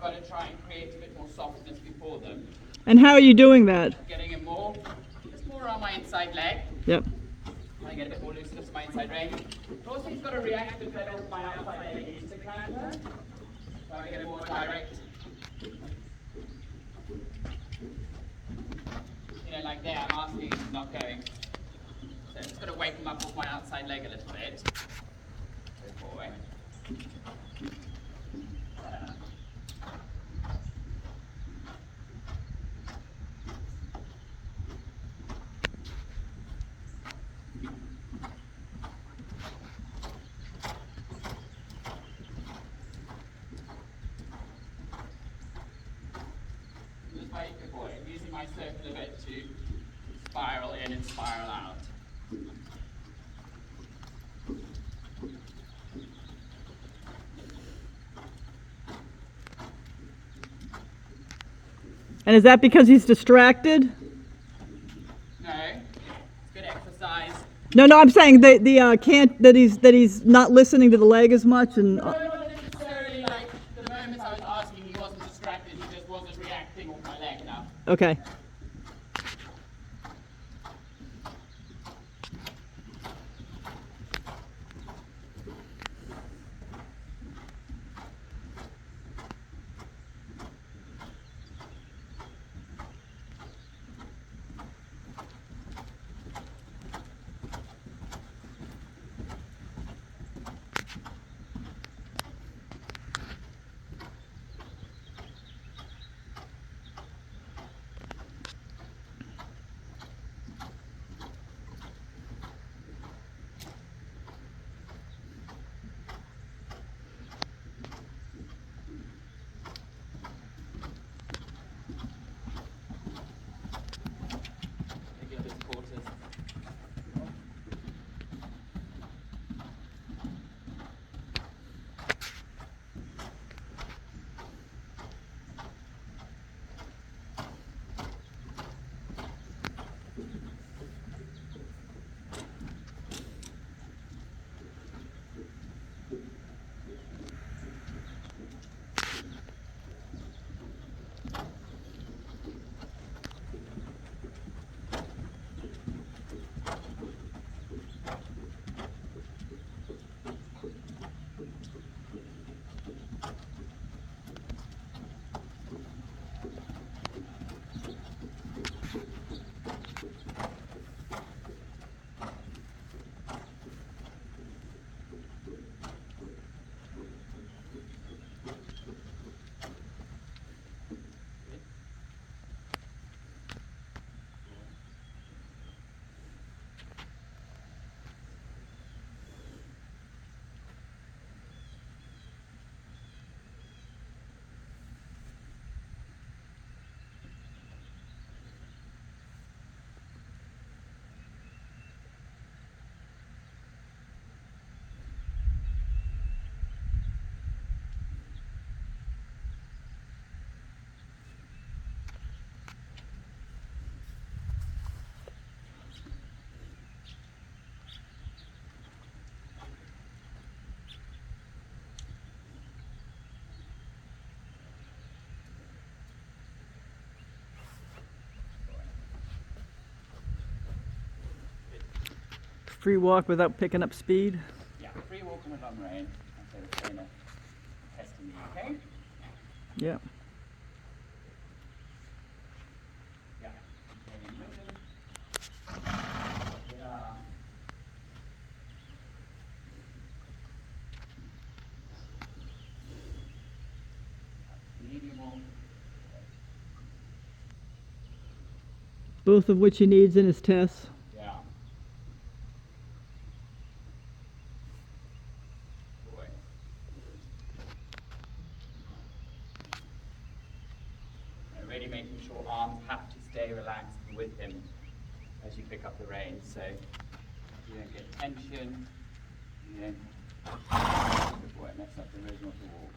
got to try and create a bit more softness before them. And how are you doing that? Getting him more, just more around my inside leg. Yep. I get a bit more looseness to my inside range. But also he's got to react a bit of my outside leg into the counter. So I get a more direct. You know, like there, I'm asking, he's not going. So I'm just got to wake him up with my outside leg a little bit. Go forward. I'm using my circle a bit to spiral in and spiral out. And is that because he's distracted? No, it's good exercise. No, I'm saying that he's not listening to the leg as much and. No, not necessarily. Like the moment I was asking, he wasn't distracted. He just wasn't reacting with my leg enough. Okay. Free walk without picking up speed? Yeah, free walk on a long range. I'll say the trainer testing me, okay? Yeah. Yeah. Medium walk. Both of which he needs in his tests. Yeah. Boy. And really making sure arms have to stay relaxed with him as you pick up the reins, so you don't get tension. You don't. Good boy, mess up the rhythm of the walk.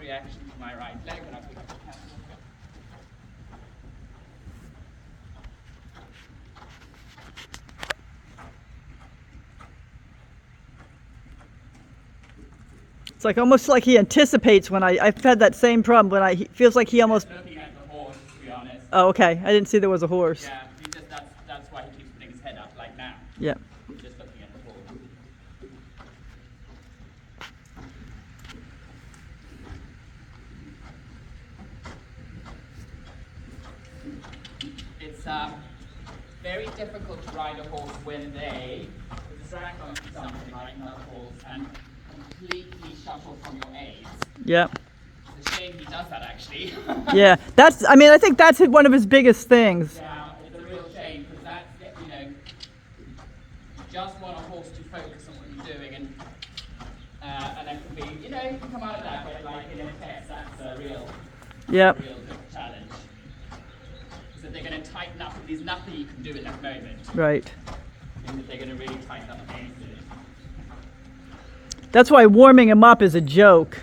reaction to my right leg when I pick up the camera. It's like almost like he anticipates when I've had that same problem when he feels like he almost. Looking at the horse, to be honest. Oh, okay. I didn't see there was a horse. Yeah, he just that's why he keeps putting his head up like now. Yeah. He's just looking at the horse. It's very difficult to ride a horse when they distract onto something like another horse and completely shuffle from your aids. Yeah. It's a shame he does that actually. Yeah. I think that's one of his biggest things. Yeah, it's a real shame because that's, you know, you just want a horse to focus on what you're doing and that can be, you know, you can come out of that, but like in a test, that's a real Yep. big challenge. So they're going to tighten up, there's nothing you can do in that moment. Right. And that they're going to really tighten up against it. That's why warming him up is a joke.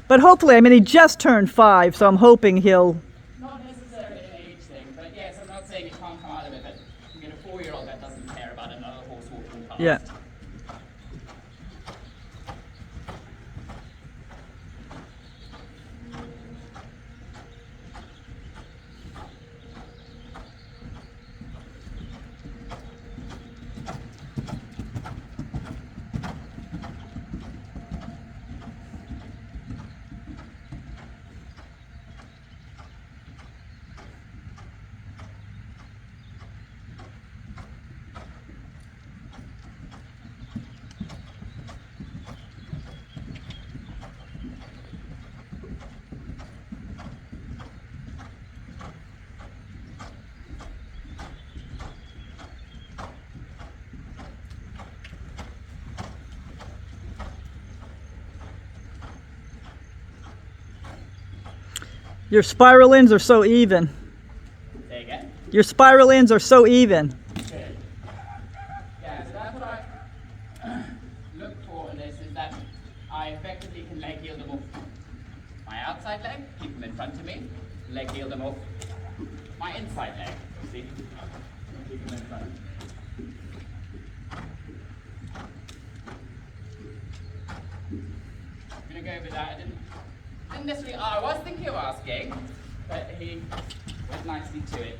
But hopefully, I mean, he just turned 5, so I'm hoping he'll. Not necessarily an age thing, but yes, I'm not saying you can't come out of it, but you get a 4-year-old that doesn't care about another horse walking past. Yeah. Your spiral ends are so even. Say again? Your spiral ends are so even. Good. Yeah, so that's what I look for in this, is that I effectively can leg heel them off my outside leg, keep them in front of me, leg heel them off my inside leg, see? Keep them in front. I'm going to go with that. I didn't necessarily, I was thinking of asking, but he went nicely to it.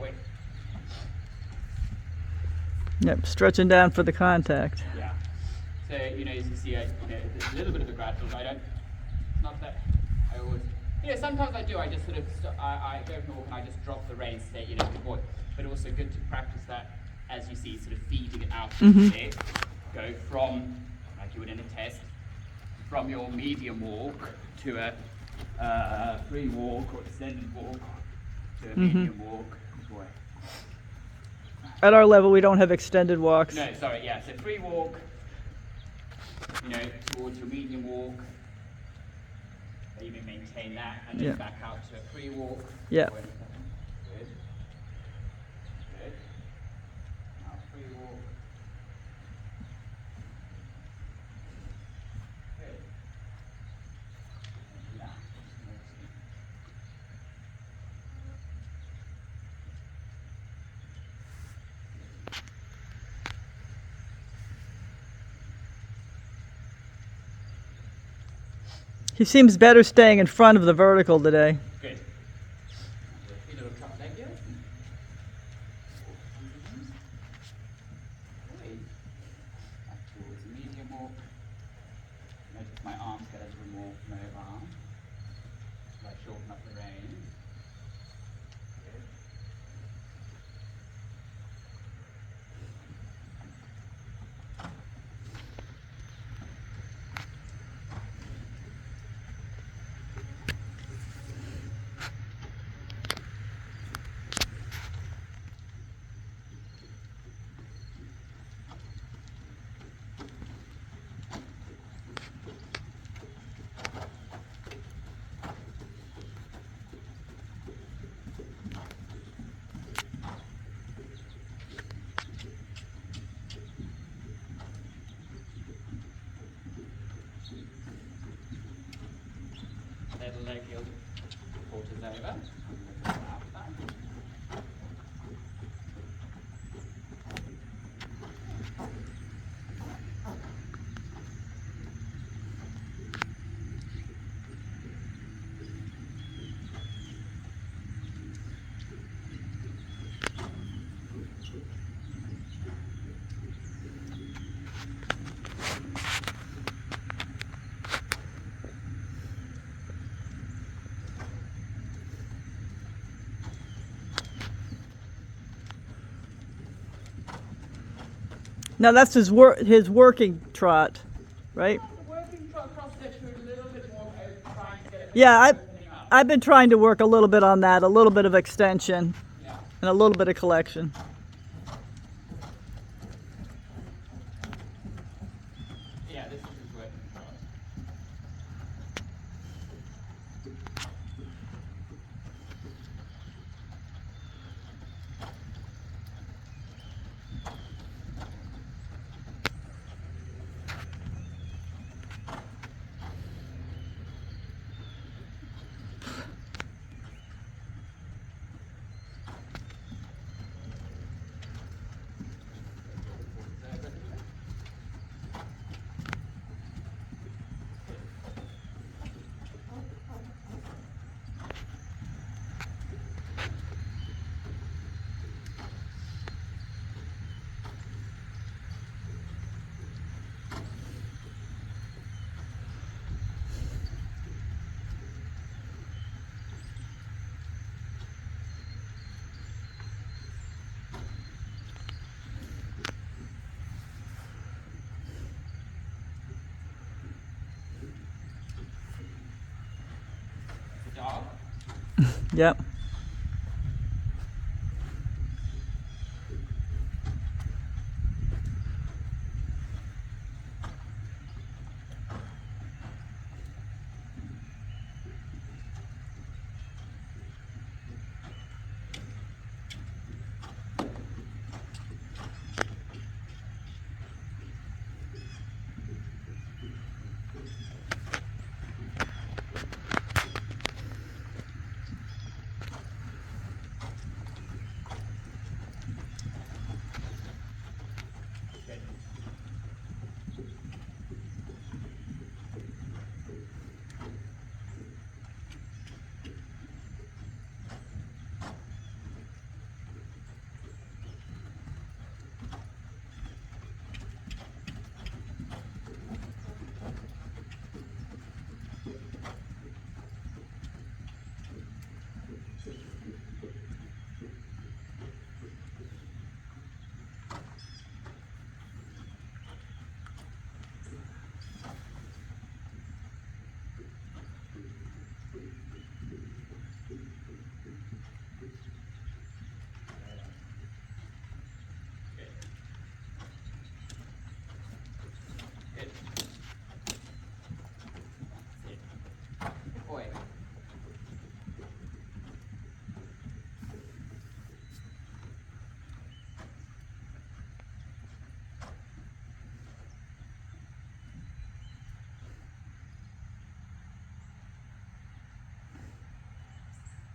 Wait. Yep, stretching down for the contact. Yeah. So, you know, as you see, there's a little bit of a gradual. I don't, not that I always, you know, sometimes I do. I just sort of, I go for a walk and I just drop the reins, stay, you know, good boy. But also good to practice that, as you see, sort of feeding it out. There. Go from, like you would in a test, from your medium walk to a free walk or extended walk to a medium walk. Good boy. At our level, we don't have extended walks. No, sorry, yeah. So free walk, you know, towards your medium walk. Even maintain that, and then back out to a free walk. Yeah. Good. Good. Now free walk. Good. Now. He seems better staying in front of the vertical today. Good. A little drop leg here. Good. Back towards the medium walk. Notice my arms get a little more mobile. So I shorten up the reins. Good. leg heel quarters over. And lift it out back. Now that's his working trot, right? The working trot cross stitch with a little bit more trying to get it Yeah, opening up. I've been trying to work a little bit on that, a little bit of extension Yeah. and a little bit of collection. Yeah, this is his working trot. The dog. Yep. Good. Good. Good. Good boy.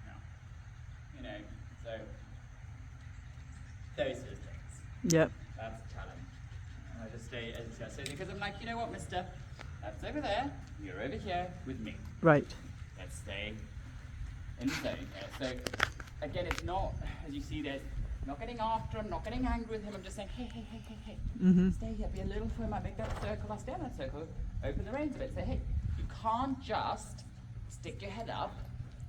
Now, you know, so those sort of things. Yep. That's a challenge. And I just stay as I say because I'm like, you know what, mister? That's over there. You're over here with me. Right. Let's stay in the zone here. So again, it's not, as you see, there's not getting after him, not getting angry with him. I'm just saying, hey, hey, hey, hey, hey. Mm-hmm. Stay here, be a little firm. I make that circle, I'll stay in that circle. Open the reins a bit. Say, hey, you can't just stick your head up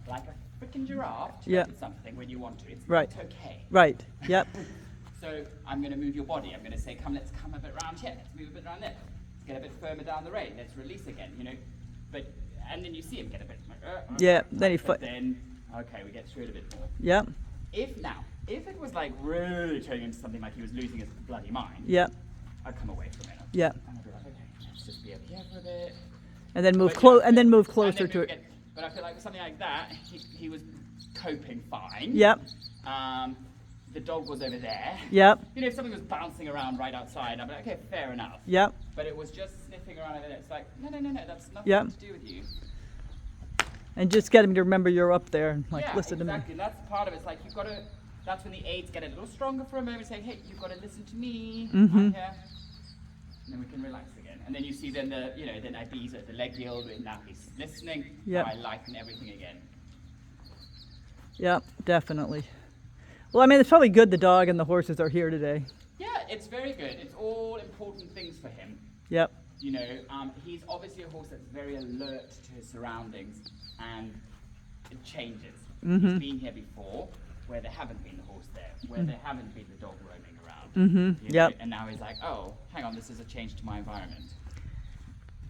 like a freaking giraffe to Yeah. open something when you want to. It's Right. not okay. Right. Yep. So I'm going to move your body. I'm going to say, let's come a bit round here. Let's move a bit around there. Let's get a bit firmer down the rein. Let's release again, you know. But, and then you see him get a bit like, Yeah, then he but then, okay, we get through it a bit more. Yep. If it was like really turning into something like he was losing his bloody mind, Yep. I'd come away from it. Yep. And I'd be like, okay, let's just be up here for a bit. And then move But, close. yeah, And then move and closer then to move it. again. But I feel like with something like that, he was coping fine. Yep. The dog was over there. Yep. You know, if something was bouncing around right outside, I'd be like, okay, fair enough. Yep. But it was just sniffing around over there. It's like, no, that's nothing Yep. to do with you. And just get him to remember you're up there and like yeah, listen exactly. to me. And that's part of it. It's like you've got to. That's when the aids get a little stronger for a moment, saying, "Hey, you've got to listen to me. I'm here." And then we can relax again. And then you see then the then Ibiza, the leg yield, and now he's listening. Yep. I lighten everything again. Yep, definitely. Well, I mean, it's probably good the dog and the horses are here today. Yeah, it's very good. It's all important things for him. Yep. He's obviously a horse that's very alert to his surroundings, and it changes. He's been here before, where there haven't been the horse there, where there haven't been the dog roaming around. Yep. And now he's like, oh, hang on, this is a change to my environment.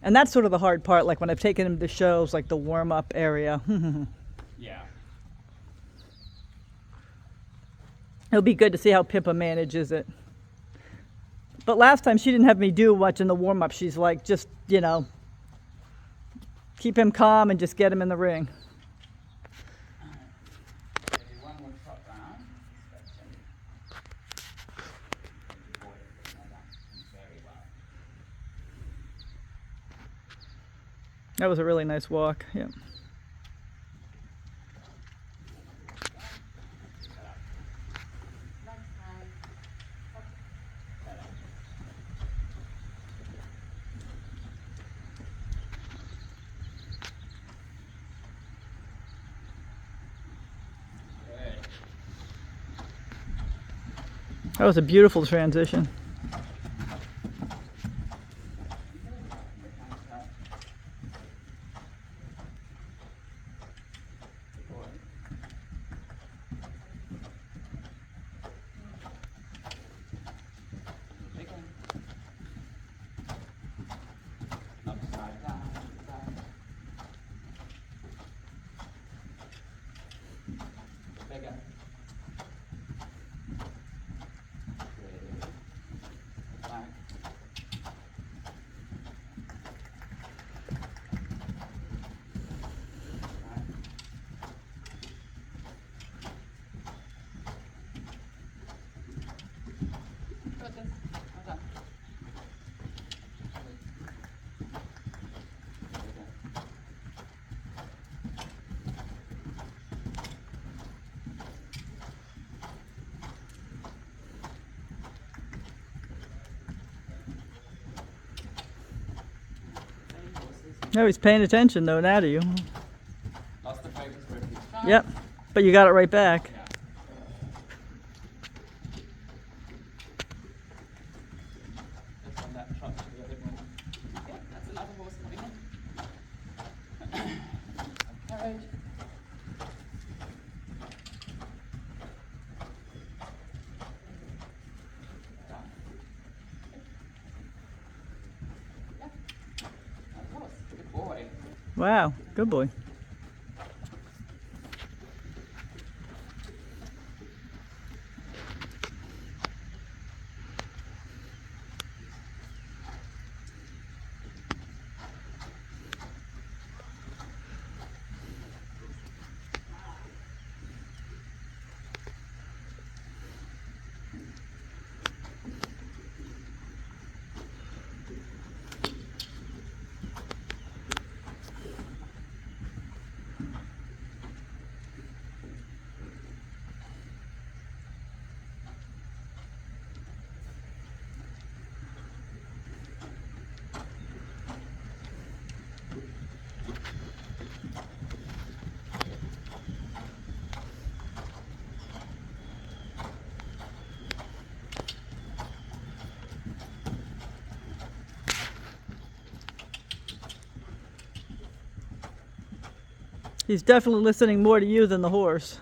And that's sort of the hard part, like when I've taken him to shows, like the warm-up area. Yeah. It'll be good to see how Pippa manages it. But last time she didn't have me do much in the warm-up. She's like, just, keep him calm and just get him in the ring. Maybe one more trot down. Stretching. Good boy. Very well. That was a really nice walk. Yeah. That was a beautiful transition. Upside down. Bigger. Back. Got this. Well done. No, he's paying attention though now to you. Lost the focus for a few times. Yep, but you got it right back. Yeah. Just on that trot should be a bit more. Yeah, that's another horse coming in. Carriage. Down. Yeah. Another horse. Good boy. Wow, good boy. He's definitely listening more to you than the horse.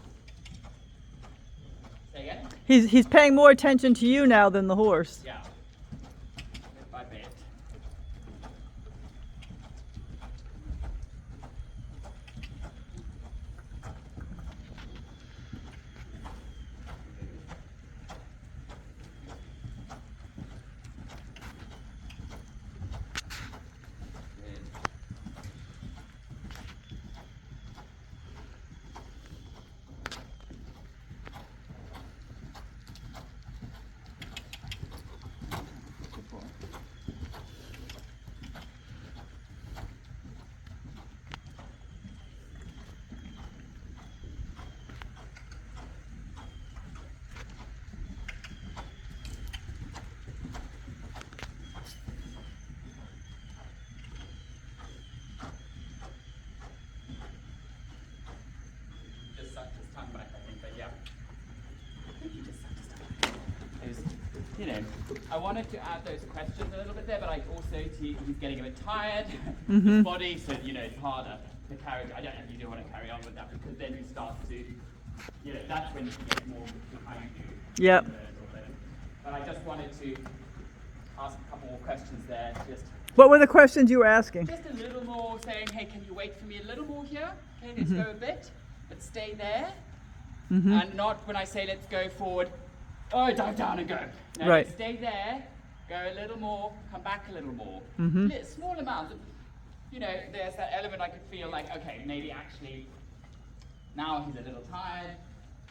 Say again? He's paying more attention to you now than the horse. Yeah. Bit by bit. I wanted to add those questions a little bit there, but I also he's getting a bit tired, Mm-hmm. his body, so it's harder to carry. I don't know if you do want to carry on with that because then you start to, that's when you get more behind you. Yep. But I just wanted to ask a couple more questions there, What were the questions you were asking? just a little more saying, hey, can you wait for me a little more here? Okay, let's go a bit, but stay there. Mm-hmm. And not when I say let's go forward, dive down and go. No, Right. stay there, go a little more, come back a little more. Mm-hmm. Small amounts. There's that element I could feel like, okay, maybe actually now he's a little tired,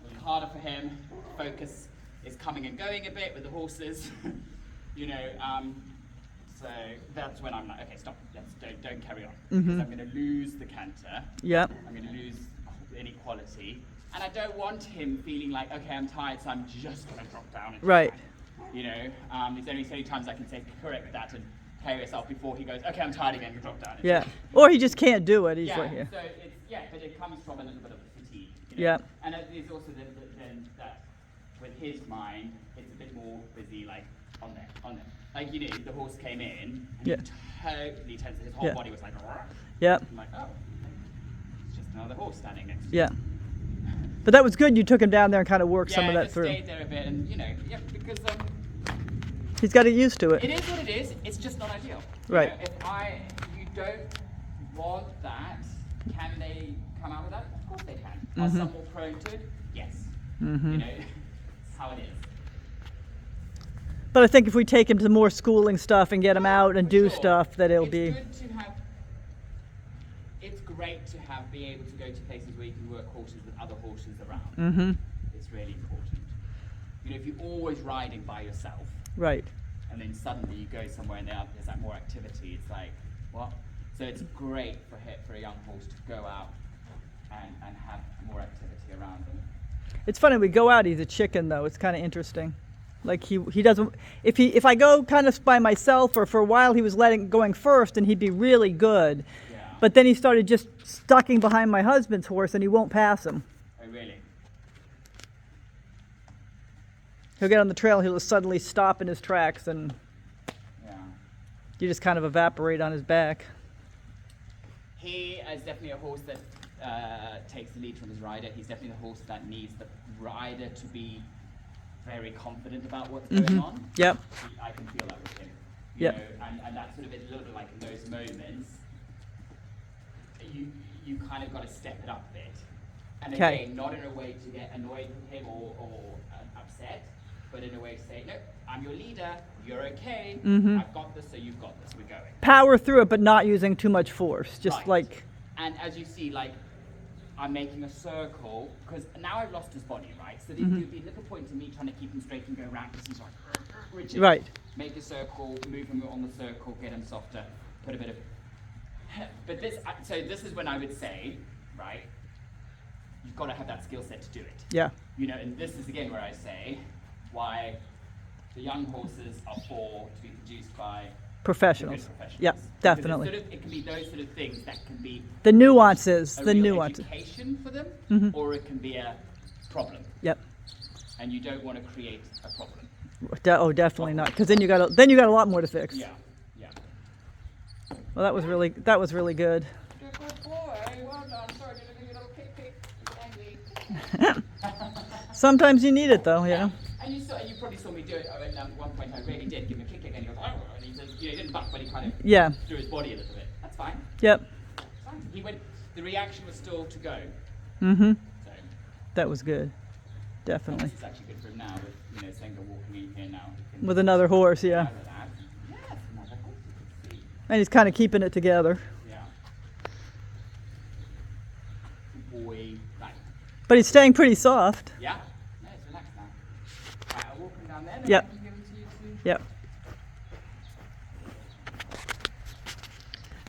a little harder for him. Focus is coming and going a bit with the horses. So that's when I'm like, okay, stop. Don't carry on. Mm-hmm. Because I'm going to lose the canter. Yep. I'm going to lose any quality. And I don't want him feeling like, okay, I'm tired, so I'm just going to drop down. And Right. There's only so many times I can say, correct that and carry yourself before he goes, okay, I'm tired again, and drop down. Yeah. Or he just can't do it. He's Yeah, like, yeah. so but it comes from a little bit of fatigue. Yeah. And there's also then that with his mind, it's a bit more busy, like on there. Like, the horse came in, and Yeah. he totally tense. His whole Yeah. body was like, "Rrr." Yep. I'm like, oh, it's just another horse standing next to Yeah. But that was good. You took him down there and kind of worked some of that just through. stayed there a bit, and because He's got to get used to it it. is what it is. It's just not ideal. Right. If you don't want that, can they come out with that? Of course they can. Are some more prone to it? Yes. Mm-hmm. It's how it is. But I think if we take him to more schooling stuff and get him out and For do sure. stuff, that it'll It's be. good to have. It's great to be able to go to places where you can work horses with other horses around. Mm-hmm. It's really important. If you're always riding by yourself, Right. and then suddenly you go somewhere and there's that more activity, it's like, what? So it's great for a young horse to go out and have more activity around them. It's funny, we go out, he's a chicken though. It's kind of interesting. Like he doesn't, if I go kind of by myself, or for a while he was going first and he'd be really good. Yeah. But then he started just stucking behind my husband's horse and he won't pass him. Oh, really? He'll get on the trail, he'll suddenly stop in his tracks and Yeah. you just kind of evaporate on his back. He is definitely a horse that takes the lead from his rider. He's definitely the horse that needs the rider to be very confident about what's going on. Yep. I can feel that with him. Yep. And that's sort of a little bit like in those moments, you kind of got to step it up a bit. And Okay. again, not in a way to get annoyed with him or upset, but in a way to say, no, I'm your leader, you're okay, I've got this, so you've got this, we're going. Power through it, but not using too much force. Just Right. like, And as you see, like, I'm making a circle, because now I've lost his body, right? So there'd be a little point to me trying to keep him straight and go around, because he's like, rigid. right. Make a circle, move him on the circle, get him softer, put a bit of... But this is when I would say, right, you've got to have that skill set to do it. Yeah. And this is again where I say why the young horses are to be produced by Professionals. good professionals. Yep, Because definitely. it can be those sort of things that can be The nuances, a the real nuances. education for them, or it can be a problem, Yep. and you don't want to create a problem. Oh, definitely not. Because then you got a lot more to fix. Yeah. Well, that was really good. Good boy. Well done. Sorry, did I give you a little kick? Angry. Sometimes you need it though, yeah. And you probably saw me do it at one point. I really did give him a kick, and he goes, oh, and he says, he didn't buck, but he kind of Yeah. threw his body a little bit. That's fine. Yep. It's fine. He went. The reaction was still to go. Mm-hmm. So That was good. Definitely. this is actually good for him now with Senga walking in here now. He can With another horse, yeah. have that. Yes, another horse you can see. And he's kind of keeping it together. Yeah. Good boy. Right. But he's staying pretty soft. Yeah. No, it's relaxed now. Right, I'll walk him down there. Yep. And I can give him to you too. Yep.